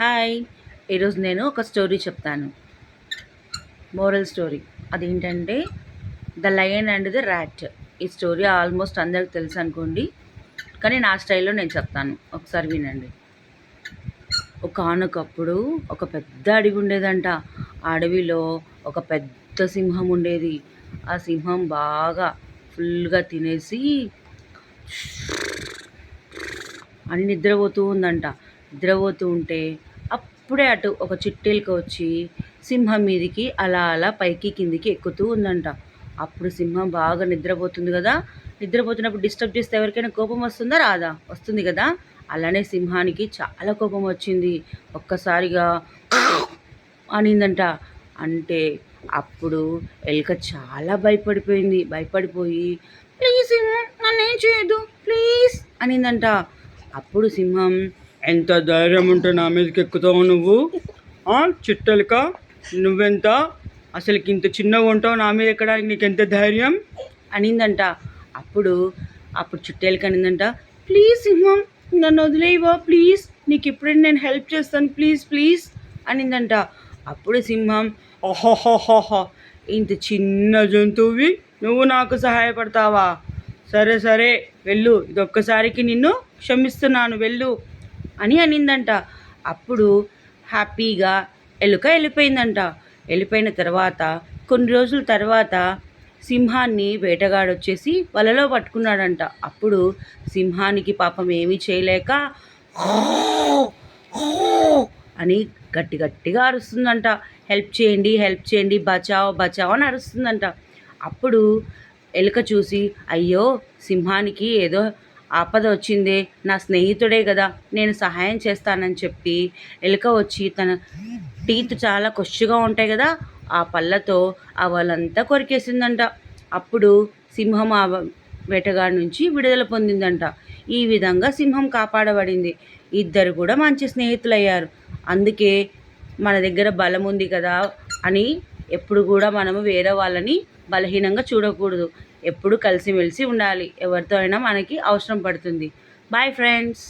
Hi, ఈరోజు నేను ఒక స్టోరీ చెప్తాను. మోరల్ స్టోరీ అదేంటంటే the lion and the rat. ఈ స్టోరీ ఆల్మోస్ట్ అందరికి తెలుసు అనుకోండి, కానీ నా స్టైల్లో నేను చెప్తాను, ఒకసారి వినండి. ఒకానొకప్పుడు ఒక పెద్ద అడవి ఉండేదంట. ఆ అడవిలో ఒక పెద్ద సింహం ఉండేది. ఆ సింహం బాగా ఫుల్గా తినేసి అని నిద్రపోతూ ఉందంట. నిద్రపోతూ ఉంటే అప్పుడే అటు ఒక చిట్టెలుక వచ్చి సింహం మీదికి అలా అలా పైకి కిందికి ఎక్కుతూ ఉందంట. అప్పుడు సింహం బాగా నిద్రపోతుంది కదా, నిద్రపోతున్నప్పుడు డిస్టర్బ్ చేస్తే ఎవరికైనా కోపం వస్తుందా రాదా? వస్తుంది కదా. అలానే సింహానికి చాలా కోపం వచ్చింది. ఒక్కసారిగా అనిందంట. అంటే అప్పుడు ఎలుక చాలా భయపడిపోయి ప్లీజ్ సింహం నన్నేం చేయదు ప్లీజ్ అనిందంట. అప్పుడు సింహం, ఎంత ధైర్యం ఉంటే నా మీదకి ఎక్కుతావు నువ్వు? చిట్టెలుక, నువ్వెంత అసలుకి ఇంత చిన్నగా ఉంటావు నా మీద ఎక్కడానికి నీకు ఎంత ధైర్యం అనిందంట. అప్పుడు చిట్టెలుక అనిందంట, ప్లీజ్ సింహం నన్ను వదిలేయవా ప్లీజ్, నీకు ఇప్పుడైనా నేను హెల్ప్ చేస్తాను ప్లీజ్ ప్లీజ్ అనిందంట. అప్పుడు సింహం, ఓహోహోహోహో, ఇంత చిన్న జంతువువి నువ్వు నాకు సహాయపడతావా? సరే సరే వెళ్ళు, ఇదొక్కసారికి నిన్ను క్షమిస్తున్నాను వెళ్ళు అని అనిందంట. అప్పుడు హ్యాపీగా ఎలుక వెళ్ళిపోయిందంట. వెళ్ళిపోయిన తర్వాత కొన్ని రోజుల తర్వాత సింహాన్ని వేటగాడు వచ్చేసి వలలో పట్టుకున్నాడంట. అప్పుడు సింహానికి పాపం ఏమీ చేయలేక అని గట్టిగా అరుస్తుందంట. హెల్ప్ చేయండి బచావ్ బచావ్ అని అరుస్తుందంట. అప్పుడు ఎలుక చూసి, అయ్యో సింహానికి ఏదో ఆపద వచ్చిందే, నా స్నేహితుడే కదా, నేను సహాయం చేస్తానని చెప్పి ఎలుక వచ్చి తన టీత్ చాలా కొష్గా ఉంటాయి కదా, ఆ పళ్ళతో ఆ వాళ్ళంతా కొరికేసిందంట. అప్పుడు సింహం ఆ వేటగాడి నుంచి విడుదల పొందిందంట. ఈ విధంగా సింహం కాపాడబడింది. ఇద్దరు కూడా మంచి స్నేహితులయ్యారు. అందుకే మన దగ్గర బలం ఉంది కదా అని ఎప్పుడు కూడా మనము వేరే వాళ్ళని బలహీనంగా చూడకూడదు. ఎప్పుడు కలిసిమెలిసి ఉండాలి. ఎవరితో అయినా మనకి అవసరం పడుతుంది. Boy friends.